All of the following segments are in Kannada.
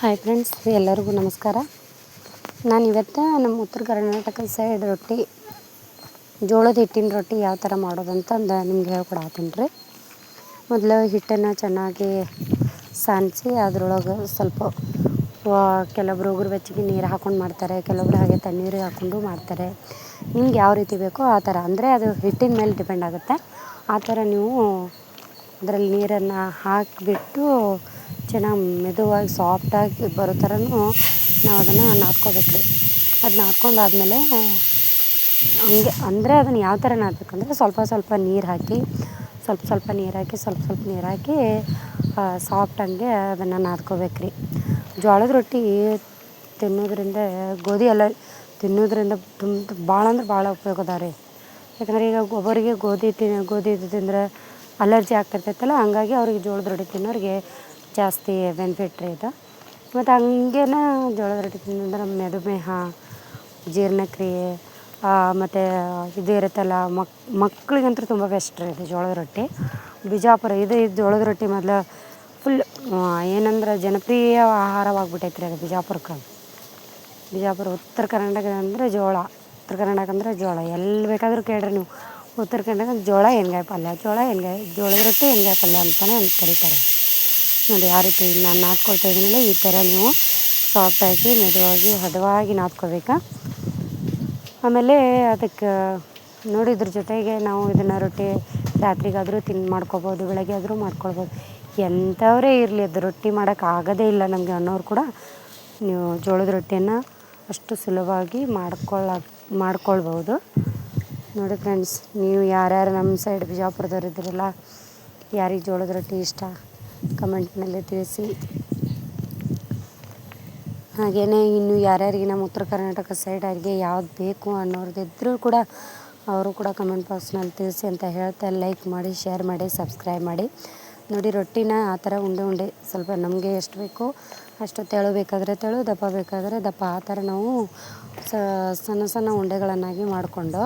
ಹಾಯ್ ಫ್ರೆಂಡ್ಸ್, ಎಲ್ಲರಿಗೂ ನಮಸ್ಕಾರ. ನಾನಿವತ್ತು ನಮ್ಮ ಉತ್ತರ ಕರ್ನಾಟಕ ಸೈಡ್ ಜೋಳದ ಹಿಟ್ಟಿನ ರೊಟ್ಟಿ ಯಾವ ಥರ ಮಾಡೋದಂತಂದು ನಿಮ್ಗೆ ಹೇಳ್ಕೊಡತ್ತೀನಿ ರೀ. ಮೊದಲು ಹಿಟ್ಟನ್ನು ಚೆನ್ನಾಗಿ ಸಾನಿಸಿ ಅದ್ರೊಳಗೆ ಸ್ವಲ್ಪ ಕೆಲವೊಬ್ರು ಉಗುರು ಬೆಚ್ಚಗೆ ನೀರು ಹಾಕ್ಕೊಂಡು ಮಾಡ್ತಾರೆ, ಕೆಲವೊಬ್ರು ಹಾಗೆ ತಣ್ಣೀರಿಗೆ ಹಾಕ್ಕೊಂಡು ಮಾಡ್ತಾರೆ. ನಿಮ್ಗೆ ಯಾವ ರೀತಿ ಬೇಕೋ ಆ ಥರ, ಅಂದರೆ ಅದು ಹಿಟ್ಟಿನ ಮೇಲೆ ಡಿಪೆಂಡ್ ಆಗುತ್ತೆ. ಆ ಥರ ನೀವು ಅದರಲ್ಲಿ ನೀರನ್ನು ಹಾಕಿಬಿಟ್ಟು ಚೆನ್ನಾಗಿ ಮೆದುವಾಗಿ ಸಾಫ್ಟಾಗಿ ಬರೋ ಥರನೂ ನಾವು ಅದನ್ನು ನಾದ್ಕೋಬೇಕು ರೀ. ಅದು ನಾದ್ಕೊಂಡಾದ್ಮೇಲೆ ಹಂಗೆ ಅಂದರೆ ಅದನ್ನು ಯಾವ ಥರ ನಾದಬೇಕಂದ್ರೆ ಸ್ವಲ್ಪ ನೀರು ಹಾಕಿ ಸ್ವಲ್ಪ ನೀರು ಹಾಕಿ ಸಾಫ್ಟಂಗೆ ಅದನ್ನು ನಾದ್ಕೋಬೇಕು ರೀ. ಜೋಳದ ರೊಟ್ಟಿ ತಿನ್ನೋದ್ರಿಂದ ಗೋಧಿ ಎಲ್ಲ ತಿನ್ನೋದ್ರಿಂದ ಭಾಳ ಅಂದ್ರೆ ಭಾಳ ಉಪಯೋಗ ಅದಾವೆ ರೀ. ಯಾಕಂದರೆ ಈಗ ಒಬ್ಬರಿಗೆ ಗೋಧಿ ತಿಂದ್ರೆ ಅಲರ್ಜಿ ಆಗ್ತಿರ್ತೈತಲ್ಲ, ಹಂಗಾಗಿ ಅವ್ರಿಗೆ ಜೋಳದ ರೊಟ್ಟಿ ತಿನ್ನೋರಿಗೆ ಜಾಸ್ತಿ ಬೆನಿಫಿಟ್ ರೀ ಇದು. ಮತ್ತು ಹಂಗೇನೆ ಜೋಳದ ರೊಟ್ಟಿ ತಿನ್ನೋದ್ರೆ ಮಧುಮೇಹ, ಜೀರ್ಣಕ್ರಿಯೆ ಮತ್ತು ಇದು ಇರುತ್ತಲ್ಲ, ಮಕ್ಕಳಿಗಂತೂ ತುಂಬ ಬೆಸ್ಟ್ ರೀ ಇದು ಜೋಳದ ರೊಟ್ಟಿ. ಬಿಜಾಪುರ ಇದು ಜೋಳದ ರೊಟ್ಟಿ ಮೊದಲು ಫುಲ್ ಏನಂದ್ರೆ ಜನಪ್ರಿಯ ಆಹಾರವಾಗ್ಬಿಟ್ಟೈತೆ ರೀ ಅದು ಬಿಜಾಪುರ ಉತ್ತರ ಕರ್ನಾಟಕ ಅಂದರೆ ಜೋಳ. ಉತ್ತರ ಕರ್ನಾಟಕ ಅಂದರೆ ಜೋಳ. ಎಲ್ಲಿ ಬೇಕಾದರೂ ಕೇಳಿರಿ ನೀವು, ಉತ್ತರ ಕರ್ನಾಟಕ ಜೋಳ ಎಣ್ಗಾಯಿ ಪಲ್ಯ, ಜೋಳದ ರೊಟ್ಟಿ ಎಣ್ಗಾಯಿ ಪಲ್ಯ ಅಂತಲೇ ಕರೀತಾರೆ. ನೋಡಿ, ಆ ರೀತಿ ನಾನು ನಾದ್ಕೊಳ್ತಾ ಇದ್ದೀನಲ್ಲ, ಈ ಥರ ನೀವು ಸಾಫ್ಟಾಗಿ ಮೆದುವಾಗಿ ಹದವಾಗಿ ನಾದ್ಕೋಬೇಕು. ಆಮೇಲೆ ಅದಕ್ಕೆ ನೋಡಿ, ಇದ್ರ ಜೊತೆಗೆ ನಾವು ಇದನ್ನು ರೊಟ್ಟಿ ರಾತ್ರಿಗಾದರೂ ಮಾಡ್ಕೊಬೋದು, ಬೆಳಗ್ಗೆ ಆದರೂ ಮಾಡ್ಕೊಳ್ಬೋದು. ಎಂಥವರೇ ಇರಲಿ, ಅದು ರೊಟ್ಟಿ ಮಾಡೋಕೆ ಆಗೋದೇ ಇಲ್ಲ ನಮಗೆ ಅನ್ನೋರು ಕೂಡ ನೀವು ಜೋಳದ ರೊಟ್ಟಿಯನ್ನು ಅಷ್ಟು ಸುಲಭವಾಗಿ ಮಾಡ್ಕೊಳ್ಬೋದು. ನೋಡಿ ಫ್ರೆಂಡ್ಸ್, ನೀವು ಯಾರ್ಯಾರು ನಮ್ಮ ಸೈಡ್ ಬಿಜಾಪುರದವ್ರು ಇದ್ದೀರಲ್ಲ, ಯಾರಿಗೆ ಜೋಳದ ರೊಟ್ಟಿ ಇಷ್ಟ ಕಮೆಂಟ್ನಲ್ಲಿ ತಿಳಿಸಿ. ಹಾಗೆಯೇ ಇನ್ನು ಯಾರ್ಯಾರಿಗೆ ನಮ್ಮ ಉತ್ತರ ಕರ್ನಾಟಕ ಸೈಡ್ ಅಡುಗೆ ಯಾವ್ದು ಬೇಕು ಅನ್ನೋರ್ದಿದ್ರೂ ಕೂಡ ಅವರು ಕೂಡ ಕಮೆಂಟ್ ಬಾಕ್ಸ್ನಲ್ಲಿ ತಿಳಿಸಿ ಅಂತ ಹೇಳ್ತಾ, ಲೈಕ್ ಮಾಡಿ, ಶೇರ್ ಮಾಡಿ, ಸಬ್ಸ್ಕ್ರೈಬ್ ಮಾಡಿ. ನೋಡಿ, ರೊಟ್ಟಿನ ಆ ಥರ ಉಂಡೆ ಸ್ವಲ್ಪ ನಮಗೆ ಎಷ್ಟು ಬೇಕೋ ಅಷ್ಟು ತೆಳು ಬೇಕಾದರೆ ತೆಳು, ದಪ್ಪ ಬೇಕಾದರೆ ದಪ್ಪ, ಆ ಥರ ನಾವು ಸಣ್ಣ ಉಂಡೆಗಳನ್ನಾಗಿ ಮಾಡಿಕೊಂಡು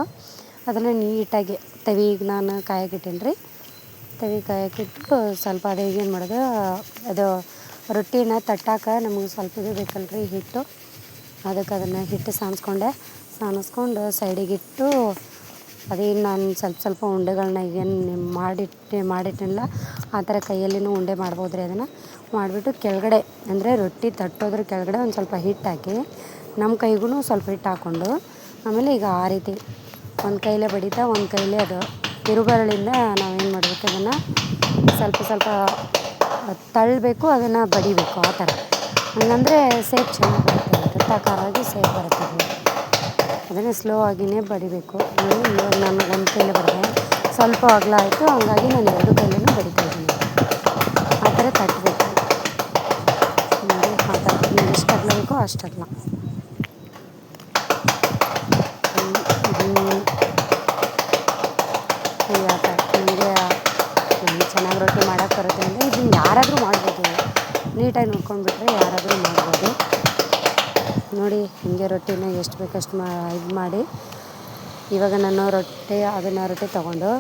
ಅದನ್ನು ನೀಟಾಗಿ ತವಿಗೆ ನಾನು ಕಾಯಕ್ಕಿಟ್ಟೀನಿ ರೀ. ತವಿ ಕಾಯಕ್ಕಿಟ್ಟು ಸ್ವಲ್ಪ ಅದು ಏನು ಮಾಡೋದು, ಅದು ರೊಟ್ಟಿನ ತಟ್ಟಾಕ ನಮಗೆ ಸ್ವಲ್ಪ ಇದು ಬೇಕಲ್ಲ ರೀ ಹಿಟ್ಟು. ಅದಕ್ಕೆ ಅದನ್ನು ಹಿಟ್ಟು ಸಾನಿಸ್ಕೊಂಡು ಸೈಡಿಗಿಟ್ಟು ಅದೇನು ನಾನು ಸ್ವಲ್ಪ ಉಂಡೆಗಳನ್ನ ಏನು ಮಾಡಿಟ್ಟಿಲ್ಲ ಆ ಥರ ಕೈಯಲ್ಲಿನೂ ಉಂಡೆ ಮಾಡ್ಬೋದು ರೀ. ಅದನ್ನು ಮಾಡಿಬಿಟ್ಟು ಕೆಳಗಡೆ ಅಂದರೆ ರೊಟ್ಟಿ ತಟ್ಟೋದ್ರ ಕೆಳಗಡೆ ಒಂದು ಸ್ವಲ್ಪ ಹಿಟ್ಟು ಹಾಕಿ, ನಮ್ಮ ಕೈಗೂ ಸ್ವಲ್ಪ ಹಿಟ್ಟು ಹಾಕ್ಕೊಂಡು, ಆಮೇಲೆ ಈಗ ಆ ರೀತಿ ಒಂದು ಕೈಲೇ ಬಡಿತಾ ಒಂದು ಕೈಲೇ ಅದು ತಿರುಬರಳಿಂದ ನಾವೇನು ಮಾಡಬೇಕು, ಅದನ್ನು ಸ್ವಲ್ಪ ತಳ್ಳಬೇಕು, ಅದನ್ನು ಬಡಿಬೇಕು. ಆ ಥರ ಹಂಗಂದರೆ ಸೇಪ್ ಚೆನ್ನಾಗಿ ಬರುತ್ತೆ, ವೃತ್ತಾಕಾರವಾಗಿ ಸೇಪ್ ಬರುತ್ತೆ. ಅದನ್ನು ಸ್ಲೋ ಆಗಿಯೇ ಬಡಿಬೇಕು. ಇವಾಗ ನಾನು ಒಂದು ಕೈಲೇ ಬಡಿದೆ, ಸ್ವಲ್ಪ ಅಗಲ ಆಯಿತು, ಹಂಗಾಗಿ ನಾನು 2 ಕೈಲೂ ಬಡಿತಾಯಿದ್ದೀನಿ. ಆ ಥರ ತಟ್ಟಬೇಕು ನೋಡಿ. ಆ ಥರ ನೀವು ಎಷ್ಟು ಅಗಲ ಬೇಕೋ ಅಷ್ಟು ಅಗಲ. ನನಗೆ ಚೆನ್ನಾಗಿ ರೊಟ್ಟಿ ಮಾಡೋಕ್ಕೆ ಬರುತ್ತೆ ಅಂದರೆ ಇದನ್ನು ಯಾರಾದರೂ ಮಾಡ್ಬೋದು, ನೀಟಾಗಿ ನೋಡ್ಕೊಂಡ್ಬಿಟ್ರೆ ಯಾರಾದರೂ ಮಾಡ್ಬೋದು. ನೋಡಿ, ಹೀಗೆ ರೊಟ್ಟಿನ ಎಷ್ಟು ಬೇಕಷ್ಟು ಇದು ಮಾಡಿ. ಇವಾಗ ನಾನು ರೊಟ್ಟಿ ತೊಗೊಂಡು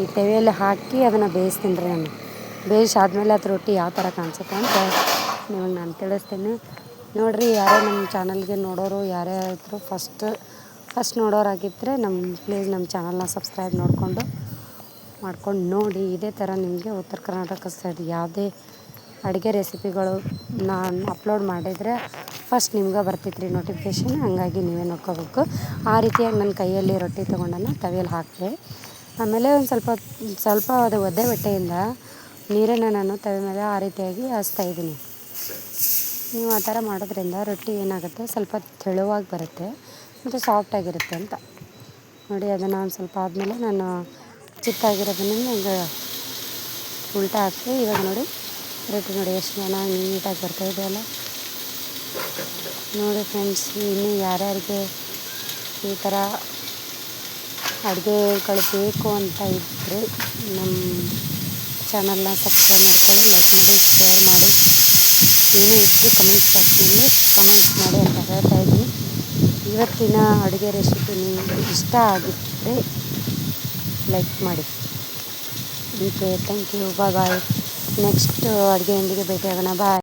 ಈ ತವಿಯಲ್ಲಿ ಹಾಕಿ ಅದನ್ನು ಬೇಯಿಸ್ತೀನಿ ರೀ. ನಾನು ಬೇಯಿಸಾದ್ಮೇಲೆ ಅದು ರೊಟ್ಟಿ ಯಾವ ಥರ ಕಾಣಿಸುತ್ತೆ ಅಂತ ನಿಮಗೆ ನಾನು ತಿಳಿಸ್ತೀನಿ. ನೋಡಿರಿ, ಯಾರೇ ನಮ್ಮ ಚಾನಲ್ಗೆ ನೋಡೋರು ಯಾರೇ ಇದ್ದರೂ ಫಸ್ಟ್ ನೋಡೋರಾಗಿದ್ದರೆ ಪ್ಲೀಸ್ ನಮ್ಮ ಚಾನಲ್ನ ಸಬ್ಸ್ಕ್ರೈಬ್ ಮಾಡ್ಕೊಂಡು ನೋಡಿ. ಇದೇ ಥರ ನಿಮಗೆ ಉತ್ತರ ಕರ್ನಾಟಕ ಸೈಡ್ ಯಾವುದೇ ಅಡುಗೆ ರೆಸಿಪಿಗಳು ನಾನು ಅಪ್ಲೋಡ್ ಮಾಡಿದರೆ ಫಸ್ಟ್ ನಿಮ್ಗೆ ಬರ್ತೈತೆ ರೀ ನೋಟಿಫಿಕೇಷನ್. ಹಂಗಾಗಿ ನೀವೇ ನೋಡ್ಕೋಬೇಕು. ಆ ರೀತಿಯಾಗಿ ನನ್ನ ಕೈಯಲ್ಲಿ ರೊಟ್ಟಿ ತೊಗೊಂಡನ್ನು ತವಿಯಲ್ಲಿ ಹಾಕಿದೆ. ಆಮೇಲೆ ಒಂದು ಸ್ವಲ್ಪ ಅದು ಒದ್ದೆ ಬಟ್ಟೆಯಿಂದ ನೀರನ್ನು ನಾನು ತವೆ ಮೇಲೆ ಆ ರೀತಿಯಾಗಿ ಹಚ್ತಾಯಿದ್ದೀನಿ. ನೀವು ಆ ಥರ ಮಾಡೋದ್ರಿಂದ ರೊಟ್ಟಿ ಏನಾಗುತ್ತೆ, ಸ್ವಲ್ಪ ತೆಳುವಾಗಿ ಬರುತ್ತೆ ಮತ್ತು ಸಾಫ್ಟಾಗಿರುತ್ತೆ ಅಂತ. ನೋಡಿ, ಅದನ್ನು ಒಂದು ಸ್ವಲ್ಪ ಆದಮೇಲೆ ನಾನು ಚಿತ್ತಾಗಿರೋದನ್ನು ಈಗ ಉಲ್ಟಾ ಹಾಕಿ, ಇವಾಗ ನೋಡಿ ರೊಟ್ಟಿ ನೋಡಿ ಎಷ್ಟು ಚೆನ್ನಾಗಿ ನೀಟಾಗಿ ಬರ್ತಾಯಿದೆಯಲ್ಲ. ನೋಡಿ ಫ್ರೆಂಡ್ಸ್, ಇನ್ನೂ ಯಾರ್ಯಾರಿಗೆ ಈ ಥರ ಅಡುಗೆಗಳು ಬೇಕು ಅಂತ ಇದ್ದರೆ ನಮ್ಮ ಚಾನಲ್ನ ಸಬ್ಸ್ಕ್ರೈಬ್ ಮಾಡ್ಕೊಳ್ಳಿ, ಲೈಕ್ ಮಾಡಿ, ಶೇರ್ ಮಾಡಿ. ಏನೇ ಇದ್ದರೂ ಕಮೆಂಟ್ ಬಾಕ್ಸ್ನಲ್ಲಿ ಕಮೆಂಟ್ ಮಾಡಿ ಅಂತ ಹೇಳ್ತಾ ಇದ್ದೀನಿ. ಇವತ್ತಿನ ಅಡುಗೆ ರೆಸಿಪಿ ನಿಮಗೆ ಇಷ್ಟ ಆಗಿದ್ದರೆ ಲೈಕ್ ಮಾಡಿ. Okay, thank you, bye. Next ಅಡುಗೆಯೊಂದಿಗೆ ಭೇಟಿಯಾಗೋಣ. ಬಾಯ್.